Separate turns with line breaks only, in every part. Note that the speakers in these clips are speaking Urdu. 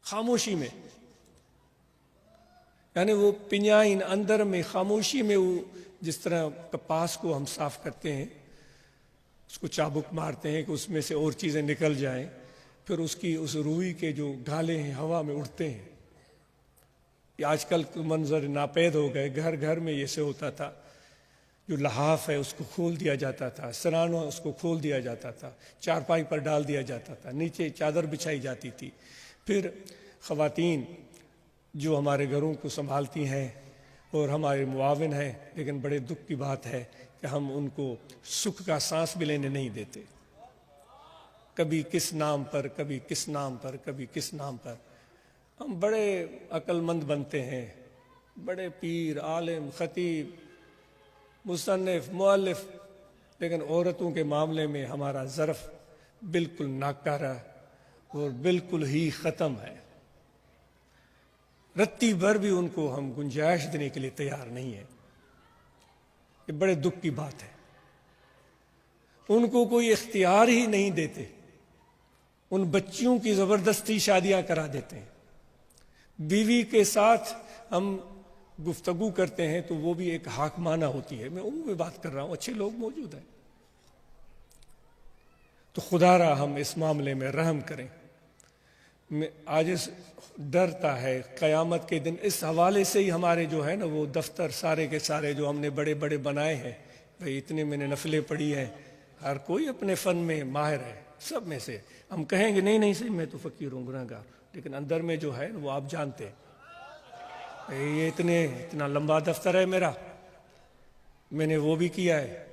خاموشی میں، یعنی وہ پنیائن اندر میں خاموشی میں، وہ جس طرح کپاس کو ہم صاف کرتے ہیں، اس کو چابک مارتے ہیں کہ اس میں سے اور چیزیں نکل جائیں، پھر اس روئی کے جو گالے ہیں ہوا میں اڑتے ہیں۔ یہ آج کل منظر ناپید ہو گئے، گھر گھر میں یہ سے ہوتا تھا، جو لحاف ہے اس کو کھول دیا جاتا تھا، سرانو اس کو کھول دیا جاتا تھا، چارپائی پر ڈال دیا جاتا تھا، نیچے چادر بچھائی جاتی تھی۔ پھر خواتین جو ہمارے گھروں کو سنبھالتی ہیں اور ہمارے معاون ہیں، لیکن بڑے دکھ کی بات ہے کہ ہم ان کو سکھ کا سانس بھی لینے نہیں دیتے، کبھی کس نام پر، کبھی کس نام پر، کبھی کس نام پر۔ ہم بڑے عقل مند بنتے ہیں، بڑے پیر، عالم، خطیب، مصنف، مؤلف، لیکن عورتوں کے معاملے میں ہمارا ظرف بالکل ناکارہ اور بالکل ہی ختم ہے۔ رتی بھر بھی ان کو ہم گنجائش دینے کے لیے تیار نہیں ہیں۔ یہ بڑے دکھ کی بات ہے۔ ان کو کوئی اختیار ہی نہیں دیتے، ان بچیوں کی زبردستی شادیاں کرا دیتے ہیں۔ بیوی کے ساتھ ہم گفتگو کرتے ہیں تو وہ بھی ایک حاکمانہ ہوتی ہے، میں عمومی بات کر رہا ہوں، اچھے لوگ موجود ہیں، تو خدا را ہم اس معاملے میں رحم کریں۔ آج ڈرتا ہے قیامت کے دن اس حوالے سے ہی ہمارے جو ہے نا وہ دفتر سارے کے سارے جو ہم نے بڑے بڑے بنائے ہیں، بھئی اتنے میں نے نفلیں پڑھی ہیں، ہر کوئی اپنے فن میں ماہر ہے، سب میں سے ہم کہیں گے نہیں نہیں صحیح میں تو فقیر ہوں، گنہگار، لیکن اندر میں جو ہے وہ آپ جانتے ہیں، یہ اتنا لمبا دفتر ہے میرا، میں نے وہ بھی کیا ہے،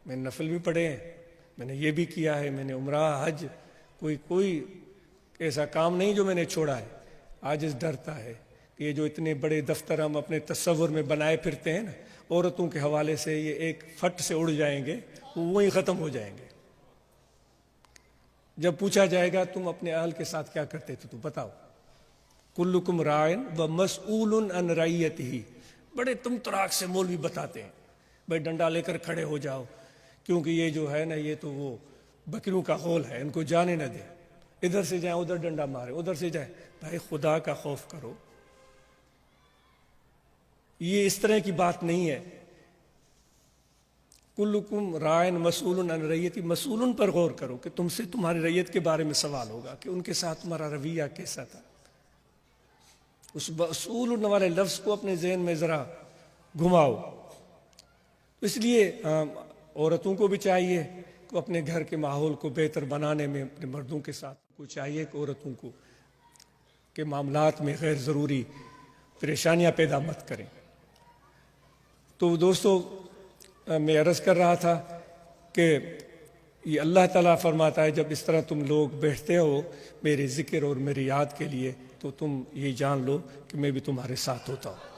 میں نے نفل بھی پڑھے ہیں، میں نے یہ بھی کیا ہے، میں نے عمرہ حج، کوئی ایسا کام نہیں جو میں نے چھوڑا ہے۔ آج اس ڈرتا ہے کہ یہ جو اتنے بڑے دفتر ہم اپنے تصور میں بنائے پھرتے ہیں نا، عورتوں کے حوالے سے یہ ایک فٹ سے اڑ جائیں گے، وہیں ختم ہو جائیں گے۔ جب پوچھا جائے گا تم اپنے اہل کے ساتھ کیا کرتے تھے تو بتاؤ، کلکم رائن و مسئول عن رعیتہ، بڑے تم تراک سے مولوی بتاتے ہیں، بھائی ڈنڈا لے کر کھڑے ہو جاؤ، کیونکہ یہ جو ہے نا یہ تو وہ بکریوں کا غول ہے، ان کو جانے نہ دیں، ادھر سے جائیں ادھر ڈنڈا مارے، ادھر سے جائیں۔ بھائی خدا کا خوف کرو، یہ اس طرح کی بات نہیں ہے۔ کلکم رائن مسئول عن رعیتہ، مسئول پر غور کرو کہ تم سے تمہاری رعیت کے بارے میں سوال ہوگا کہ ان کے ساتھ تمہارا رویہ کیسا تھا۔ اس مسئول والے لفظ کو اپنے ذہن میں ذرا گھماؤ۔ اس لیے عورتوں کو بھی چاہیے کہ اپنے گھر کے ماحول کو بہتر بنانے میں اپنے مردوں کے ساتھ کو چاہیے کہ عورتوں کو کے معاملات میں غیر ضروری پریشانیاں پیدا مت کریں۔ تو دوستو، میں عرض کر رہا تھا کہ یہ اللہ تعالیٰ فرماتا ہے جب اس طرح تم لوگ بیٹھتے ہو میرے ذکر اور میری یاد کے لیے تو تم یہ جان لو کہ میں بھی تمہارے ساتھ ہوتا ہوں۔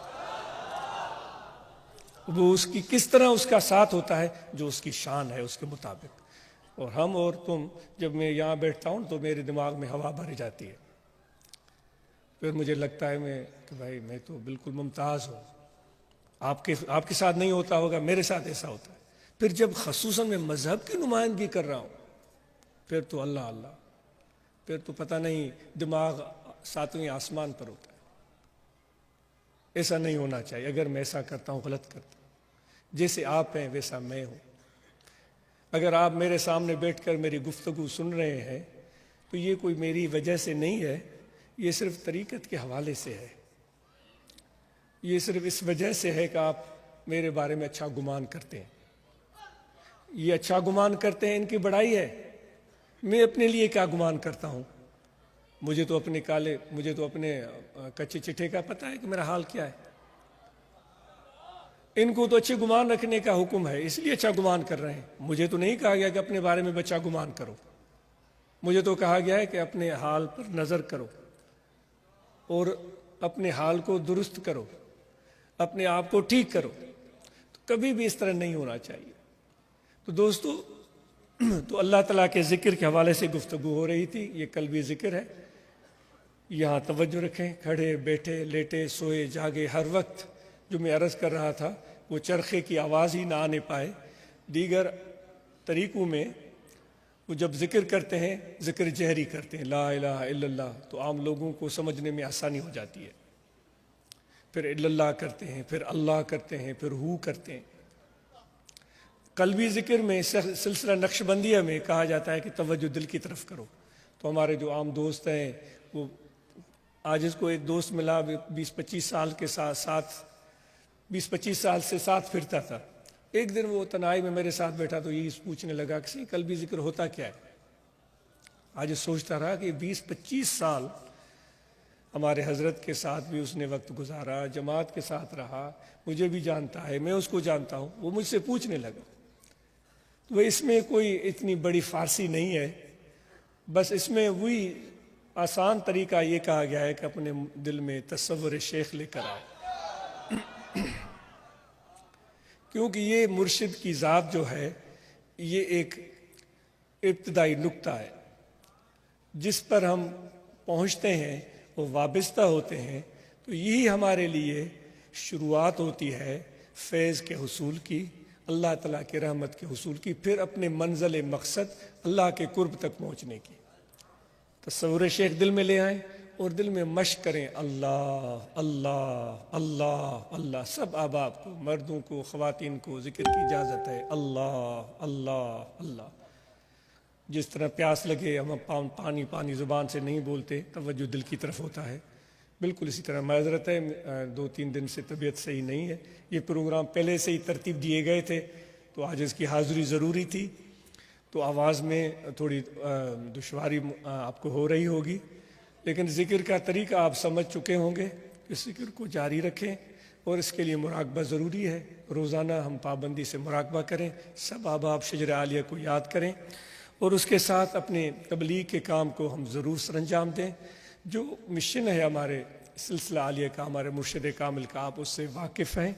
وہ اس کی کس طرح اس کا ساتھ ہوتا ہے، جو اس کی شان ہے اس کے مطابق۔ اور ہم اور تم، جب میں یہاں بیٹھتا ہوں تو میرے دماغ میں ہوا بھری جاتی ہے، پھر مجھے لگتا ہے کہ بھائی میں تو بالکل ممتاز ہوں، آپ کے ساتھ نہیں ہوتا ہوگا، میرے ساتھ ایسا ہوتا ہے۔ پھر جب خصوصاً میں مذہب کی نمائندگی کر رہا ہوں، پھر تو اللہ اللہ، پھر تو پتہ نہیں دماغ ساتویں آسمان پر ہوتا ہے۔ ایسا نہیں ہونا چاہیے، اگر میں ایسا کرتا ہوں غلط کرتا ہوں۔ جیسے آپ ہیں ویسا میں ہوں۔ اگر آپ میرے سامنے بیٹھ کر میری گفتگو سن رہے ہیں تو یہ کوئی میری وجہ سے نہیں ہے، یہ صرف طریقت کے حوالے سے ہے، یہ صرف اس وجہ سے ہے کہ آپ میرے بارے میں اچھا گمان کرتے ہیں۔ یہ اچھا گمان کرتے ہیں، ان کی بڑائی ہے۔ میں اپنے لیے کیا گمان کرتا ہوں؟ مجھے تو اپنے کچے چٹھے کا پتہ ہے کہ میرا حال کیا ہے۔ ان کو تو اچھے گمان رکھنے کا حکم ہے، اس لیے اچھا گمان کر رہے ہیں۔ مجھے تو نہیں کہا گیا کہ اپنے بارے میں اچھا گمان کرو، مجھے تو کہا گیا ہے کہ اپنے حال پر نظر کرو اور اپنے حال کو درست کرو، اپنے آپ کو ٹھیک کرو۔ تو کبھی بھی اس طرح نہیں ہونا چاہیے۔ تو دوستو، تو اللہ تعالیٰ کے ذکر کے حوالے سے گفتگو ہو رہی تھی، یہ قلبی ذکر ہے، یہاں توجہ رکھیں، کھڑے بیٹھے لیٹے سوئے جاگے ہر وقت۔ جو میں عرض کر رہا تھا وہ چرخے کی آواز ہی نہ آنے پائے، دیگر طریقوں میں وہ جب ذکر کرتے ہیں ذکر جہری کرتے ہیں لا الہ الا اللہ، تو عام لوگوں کو سمجھنے میں آسانی ہو جاتی ہے. پھر الا اللہ کرتے ہیں، پھر اللہ کرتے ہیں، پھر ہو کرتے ہیں. قلبی ذکر میں سلسلہ نقشبندیہ میں کہا جاتا ہے کہ توجہ دل کی طرف کرو. تو ہمارے جو عام دوست ہیں، وہ آج اس کو ایک دوست ملا 20-25 سال کے ساتھ 20-25 سال سے ساتھ پھرتا تھا. ایک دن وہ تنہائی میں میرے ساتھ بیٹھا تو یہی پوچھنے لگا کہ قلبی ذکر ہوتا کیا ہے. آج سوچتا رہا کہ 20-25 سال ہمارے حضرت کے ساتھ بھی اس نے وقت گزارا، جماعت کے ساتھ رہا، مجھے بھی جانتا ہے، میں اس کو جانتا ہوں. وہ مجھ سے پوچھنے لگا. تو اس میں کوئی اتنی بڑی فارسی نہیں ہے، بس اس میں وہی آسان طریقہ یہ کہا گیا ہے کہ اپنے دل میں تصور شیخ لے کر آئے. کیونکہ یہ مرشد کی ذات جو ہے یہ ایک ابتدائی نقطہ ہے جس پر ہم پہنچتے ہیں، وہ وابستہ ہوتے ہیں. تو یہی ہمارے لیے شروعات ہوتی ہے فیض کے حصول کی، اللہ تعالیٰ کی رحمت کے حصول کی، پھر اپنے منزل مقصد اللہ کے قرب تک پہنچنے کی. تصور شیخ دل میں لے آئیں اور دل میں مشق کریں اللہ اللہ اللہ اللہ. سب احباب کو، مردوں کو، خواتین کو ذکر کی اجازت ہے. اللہ اللہ اللہ. جس طرح پیاس لگے ہم پانی زبان سے نہیں بولتے، توجہ دل کی طرف ہوتا ہے. بالکل اسی طرح معذرت ہے 2-3 دن سے طبیعت صحیح نہیں ہے. یہ پروگرام پہلے سے ہی ترتیب دیے گئے تھے تو آج اس کی حاضری ضروری تھی، تو آواز میں تھوڑی دشواری آپ کو ہو رہی ہوگی، لیکن ذکر کا طریقہ آپ سمجھ چکے ہوں گے. اس ذکر کو جاری رکھیں اور اس کے لیے مراقبہ ضروری ہے. روزانہ ہم پابندی سے مراقبہ کریں، سب احباب شجر عالیہ کو یاد کریں اور اس کے ساتھ اپنے تبلیغ کے کام کو ہم ضرور سر انجام دیں. جو مشن ہے ہمارے سلسلہ عالیہ کا، ہمارے مرشد کامل کا، آپ اس سے واقف ہیں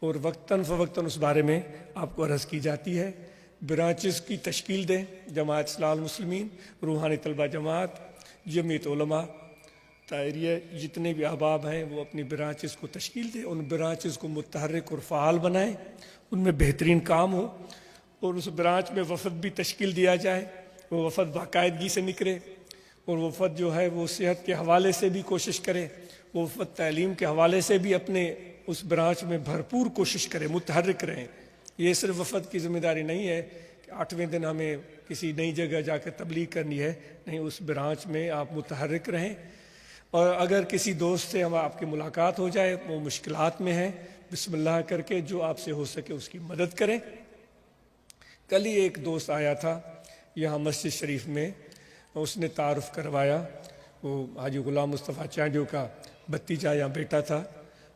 اور وقتاً فوقتاً اس بارے میں آپ کو عرض کی جاتی ہے. برانچز کی تشکیل دیں، جماعت اصلاح المسلمین، روحانی طلبہ جماعت، جمعیت علماء طاہریہ، جتنے بھی احباب ہیں وہ اپنی برانچز کو تشکیل دیں. ان برانچز کو متحرک اور فعال بنائیں، ان میں بہترین کام ہو، اور اس برانچ میں وفد بھی تشکیل دیا جائے. وہ وفد باقاعدگی سے نکلے، اور وفد جو ہے وہ صحت کے حوالے سے بھی کوشش کرے، وہ وفد تعلیم کے حوالے سے بھی اپنے اس برانچ میں بھرپور کوشش کرے، متحرک رہیں. یہ صرف وفد کی ذمہ داری نہیں ہے کہ 8ویں دن ہمیں کسی نئی جگہ جا کے تبلیغ کرنی ہے، نہیں، اس برانچ میں آپ متحرک رہیں. اور اگر کسی دوست سے آپ کی ملاقات ہو جائے، وہ مشکلات میں ہیں، بسم اللہ کر کے جو آپ سے ہو سکے اس کی مدد کریں. کل ہی ایک دوست آیا تھا یہاں مسجد شریف میں، اس نے تعارف کروایا. وہ حاجی غلام مصطفیٰ چانڈیو کا بھتیجا یا بیٹا تھا.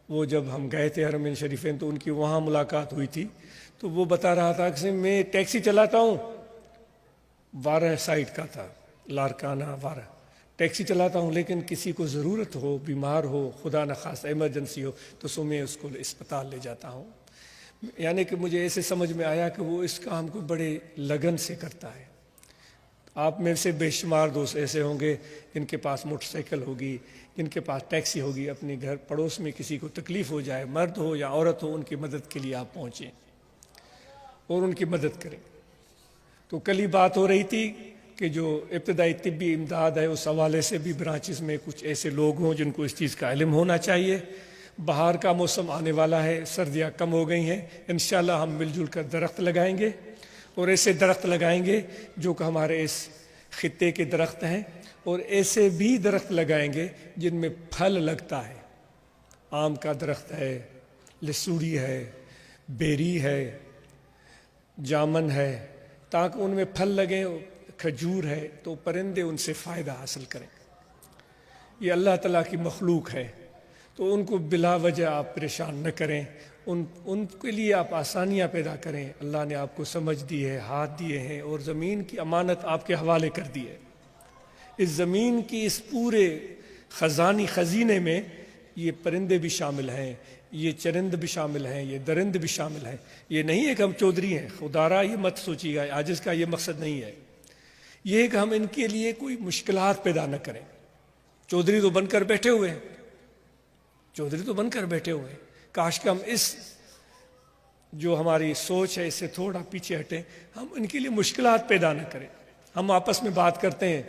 وہ جب ہم گئے تھے حرمین شریفین تو ان کی وہاں ملاقات ہوئی تھی. تو وہ بتا رہا تھا کہ میں ٹیکسی چلاتا ہوں، وارہ سائٹ کا تھا، لارکانہ وارہ، ٹیکسی چلاتا ہوں، لیکن کسی کو ضرورت ہو، بیمار ہو، خدا نخواستہ ایمرجنسی ہو تو میں اس کو اسپتال لے جاتا ہوں. یعنی کہ مجھے ایسے سمجھ میں آیا کہ وہ اس کام کو بڑے لگن سے کرتا ہے. آپ میں سے بے شمار دوست ایسے ہوں گے جن کے پاس موٹر سائیکل ہوگی، جن کے پاس ٹیکسی ہوگی، اپنے گھر پڑوس میں کسی کو تکلیف ہو جائے، مرد ہو یا عورت ہو، ان کی مدد کے لیے آپ پہنچیں اور ان کی مدد کریں. تو کل ہی بات ہو رہی تھی کہ جو ابتدائی طبی امداد ہے اس حوالے سے بھی برانچز میں کچھ ایسے لوگ ہوں جن کو اس چیز کا علم ہونا چاہیے. بہار کا موسم آنے والا ہے، سردیاں کم ہو گئی ہیں، انشاءاللہ ہم مل جل کر درخت لگائیں گے، اور ایسے درخت لگائیں گے جو کہ ہمارے اس خطے کے درخت ہیں، اور ایسے بھی درخت لگائیں گے جن میں پھل لگتا ہے. آم کا درخت ہے، لسوڑی ہے، بیری ہے، جامن ہے، تاکہ ان میں پھل لگیں. کھجور ہے تو پرندے ان سے فائدہ حاصل کریں. یہ اللہ تعالیٰ کی مخلوق ہے تو ان کو بلا وجہ آپ پریشان نہ کریں، ان کے لیے آپ آسانیاں پیدا کریں. اللہ نے آپ کو سمجھ دی ہے، ہاتھ دیے ہیں، اور زمین کی امانت آپ کے حوالے کر دی ہے. اس زمین کی اس پورے خزینے میں یہ پرندے بھی شامل ہیں، یہ چرند بھی شامل ہیں، یہ درند بھی شامل ہیں. یہ نہیں ہے کہ ہم چودھری ہیں، خدارا یہ مت سوچیے گا، عاجز کا یہ مقصد نہیں ہے. یہ ہے کہ ہم ان کے لیے کوئی مشکلات پیدا نہ کریں. چودھری تو بن کر بیٹھے ہوئے ہیں، چودھری تو بن کر بیٹھے ہوئے ہیں. کاش کہ ہم اس جو ہماری سوچ ہے اس سے تھوڑا پیچھے ہٹیں، ہم ان کے لیے مشکلات پیدا نہ کریں۔ ہم آپس میں بات کرتے ہیں،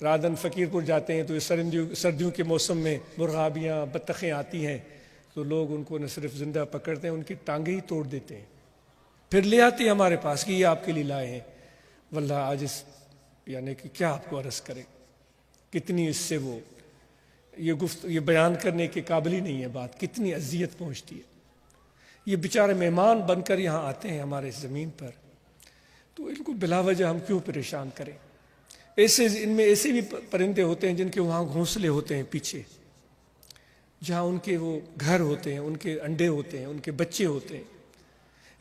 رادن فقیر پور جاتے ہیں تو سردیوں کے موسم میں مرغابیاں بطخیں آتی ہیں تو لوگ ان کو نہ صرف زندہ پکڑتے ہیں، ان کی ٹانگیں ہی توڑ دیتے ہیں، پھر لے آتے ہیں ہمارے پاس کہ یہ آپ کے لیے لائے ہیں۔ واللہ آج یعنی کہ کیا آپ کو عرض کرے، کتنی اس سے وہ یہ بیان کرنے کے قابل ہی نہیں ہے بات، کتنی اذیت پہنچتی ہے۔ یہ بیچارے مہمان بن کر یہاں آتے ہیں ہمارے زمین پر، تو ان کو بلا وجہ ہم کیوں پریشان کریں؟ ان میں ایسے بھی پرندے ہوتے ہیں جن کے وہاں گھونسلے ہوتے ہیں پیچھے، جہاں ان کے وہ گھر ہوتے ہیں، ان کے انڈے ہوتے ہیں، ان کے بچے ہوتے ہیں،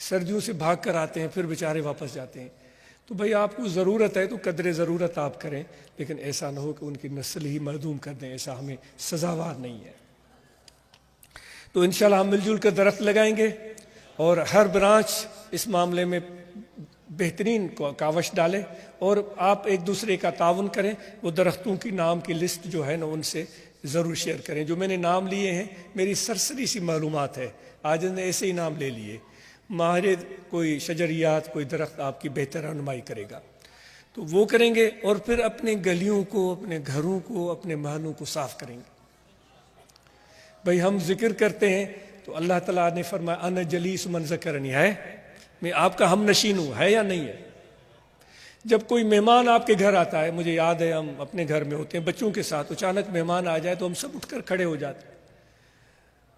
سردیوں سے بھاگ کر آتے ہیں، پھر بیچارے واپس جاتے ہیں۔ تو بھائی آپ کو ضرورت ہے تو قدر ضرورت آپ کریں، لیکن ایسا نہ ہو کہ ان کی نسل ہی معدوم کر دیں، ایسا ہمیں سزاوار نہیں ہے۔ تو انشاءاللہ ہم مل جل کر درخت لگائیں گے، اور ہر برانچ اس معاملے میں بہترین کاوش ڈالے، اور آپ ایک دوسرے کا تعاون کریں۔ وہ درختوں کی نام کی لسٹ جو ہے نا ان سے ضرور شیئر کریں۔ جو میں نے نام لیے ہیں میری سرسری سی معلومات ہے، آج نے ایسے ہی نام لے لیے، ماہر کوئی شجریات کوئی درخت آپ کی بہتر رہنمائی کرے گا، تو وہ کریں گے، اور پھر اپنے گلیوں کو، اپنے گھروں کو، اپنے محلوں کو صاف کریں گے۔ بھئی ہم ذکر کرتے ہیں تو اللہ تعالیٰ نے فرمایا انا جلیس من ذکرنی، ہے میں آپ کا ہم نشین ہوں، ہے یا نہیں ہے؟ جب کوئی مہمان آپ کے گھر آتا ہے، مجھے یاد ہے ہم اپنے گھر میں ہوتے ہیں بچوں کے ساتھ، اچانک مہمان آ جائے تو ہم سب اٹھ کر کھڑے ہو جاتے ہیں،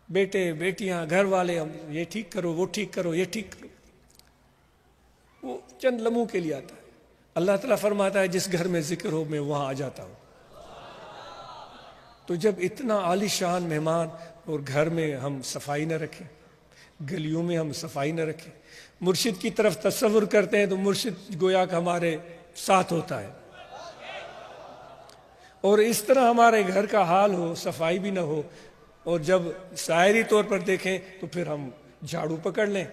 بیٹے بیٹیاں گھر والے، ہم یہ ٹھیک کرو، وہ ٹھیک کرو، یہ ٹھیک کرو۔ وہ چند لمحوں کے لیے آتا ہے، اللہ تعالیٰ فرماتا ہے جس گھر میں ذکر ہو میں وہاں آ جاتا ہوں۔ تو جب اتنا عالی شان مہمان، اور گھر میں ہم صفائی نہ رکھیں، گلیوں میں ہم صفائی نہ رکھیں، مرشد کی طرف تصور کرتے ہیں تو مرشد گویا کہ ہمارے ساتھ ہوتا ہے، اور اس طرح ہمارے گھر کا حال ہو، صفائی بھی نہ ہو، اور جب ظاہری طور پر دیکھیں تو پھر ہم جھاڑو پکڑ لیں۔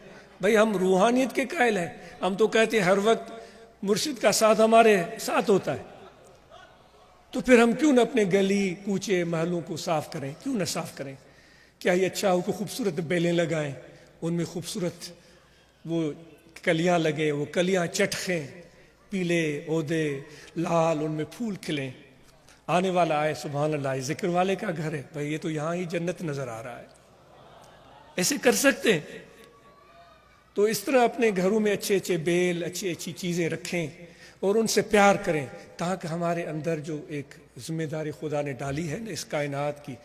بھئی ہم روحانیت کے قائل ہیں، ہم تو کہتے ہیں ہر وقت مرشد کا ساتھ ہمارے ساتھ ہوتا ہے، تو پھر ہم کیوں نہ اپنے گلی کوچے محلوں کو صاف کریں، کیوں نہ صاف کریں؟ کیا یہ اچھا ہو کہ خوبصورت بیلیں لگائیں، ان میں خوبصورت وہ کلیاں لگیں، وہ کلیاں چٹخیں، پیلے عہدے لال، ان میں پھول کھلیں، آنے والا آئے سبحان اللہ ذکر والے کا گھر ہے، بھئی یہ تو یہاں ہی جنت نظر آ رہا ہے، ایسے کر سکتے ہیں۔ تو اس طرح اپنے گھروں میں اچھے اچھے بیل، اچھی اچھی چیزیں رکھیں، اور ان سے پیار کریں، تاکہ ہمارے اندر جو ایک ذمہ داری خدا نے ڈالی ہے نا اس کائنات کی،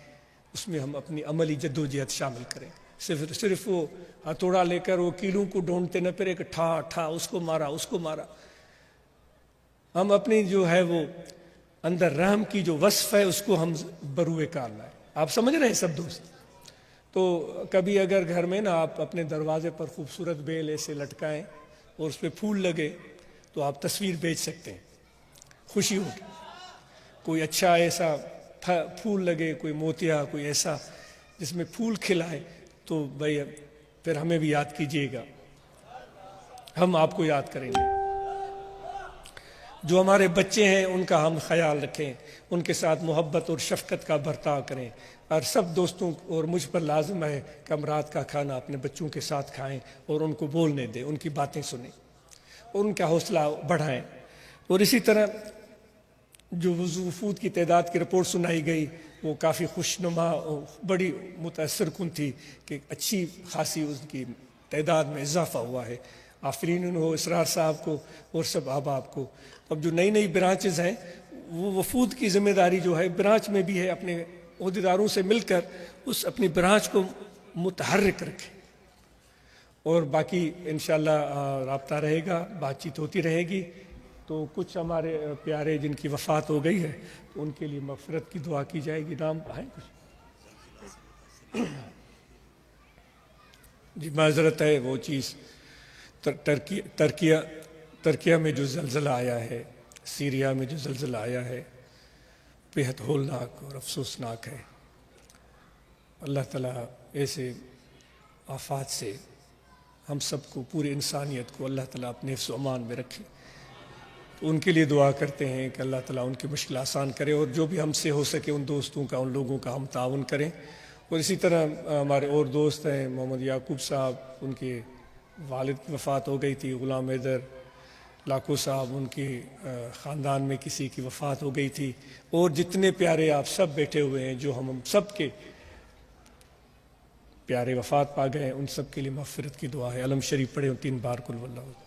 اس میں ہم اپنی عملی جدوجہد شامل کریں۔ صرف وہ ہتھوڑا لے کر وہ کیلوں کو ڈھونڈتے نہ پھرے کہ ٹھا ٹھا اس کو مارا اس کو مارا۔ ہم اپنی جو ہے وہ اندر رحم کی جو وصف ہے اس کو ہم بروئے کار لائیں۔ آپ سمجھ رہے ہیں سب دوست؟ تو کبھی اگر گھر میں نا آپ اپنے دروازے پر خوبصورت بیل ایسے لٹکائیں اور اس پہ پھول لگے تو آپ تصویر بھیج سکتے ہیں، خوشی ہوگی۔ کوئی اچھا ایسا پھول لگے، کوئی موتیا، کوئی ایسا جس میں پھول کھلائے، تو بھائی پھر ہمیں بھی یاد کیجیے گا، ہم آپ کو یاد کریں گے۔ جو ہمارے بچے ہیں ان کا ہم خیال رکھیں، ان کے ساتھ محبت اور شفقت کا برتاؤ کریں، اور سب دوستوں اور مجھ پر لازم ہے کہ ہم رات کا کھانا اپنے بچوں کے ساتھ کھائیں اور ان کو بولنے دیں، ان کی باتیں سنیں اور ان کا حوصلہ بڑھائیں۔ اور اسی طرح جو وفود کی تعداد کی رپورٹ سنائی گئی وہ کافی خوشنما اور بڑی متاثر کن تھی کہ اچھی خاصی ان کی تعداد میں اضافہ ہوا ہے۔ آفرین ہو اسرار صاحب کو اور سب احباب کو۔ اب جو نئی نئی برانچز ہیں وہ وفود کی ذمہ داری جو ہے برانچ میں بھی ہے، اپنے عہدیداروں سے مل کر اس اپنی برانچ کو متحرک رکھیں، اور باقی انشاءاللہ رابطہ رہے گا، بات چیت ہوتی رہے گی۔ تو کچھ ہمارے پیارے جن کی وفات ہو گئی ہے تو ان کے لیے مغفرت کی دعا کی جائے گی۔ نام ہے کچھ؟ جی معذرت ہے، وہ چیز ترکیہ میں جو زلزلہ آیا ہے، سیریا میں جو زلزلہ آیا ہے، بہت ہولناک اور افسوسناک ہے۔ اللہ تعالیٰ ایسے آفات سے ہم سب کو، پوری انسانیت کو اللہ تعالیٰ اپنے حفظ و امان میں رکھے۔ ان کے لیے دعا کرتے ہیں کہ اللہ تعالیٰ ان کی مشکل آسان کرے، اور جو بھی ہم سے ہو سکے ان دوستوں کا، ان لوگوں کا ہم تعاون کریں۔ اور اسی طرح ہمارے اور دوست ہیں محمد یعقوب صاحب، ان کے والد کی وفات ہو گئی تھی، غلام حیدر لاکھو صاحب ان کے خاندان میں کسی کی وفات ہو گئی تھی، اور جتنے پیارے آپ سب بیٹھے ہوئے ہیں جو ہم سب کے پیارے وفات پا گئے ہیں، ان سب کے لیے مغفرت کی دعا ہے۔ علم شریف پڑھے 3 بار قل ہو اللہ۔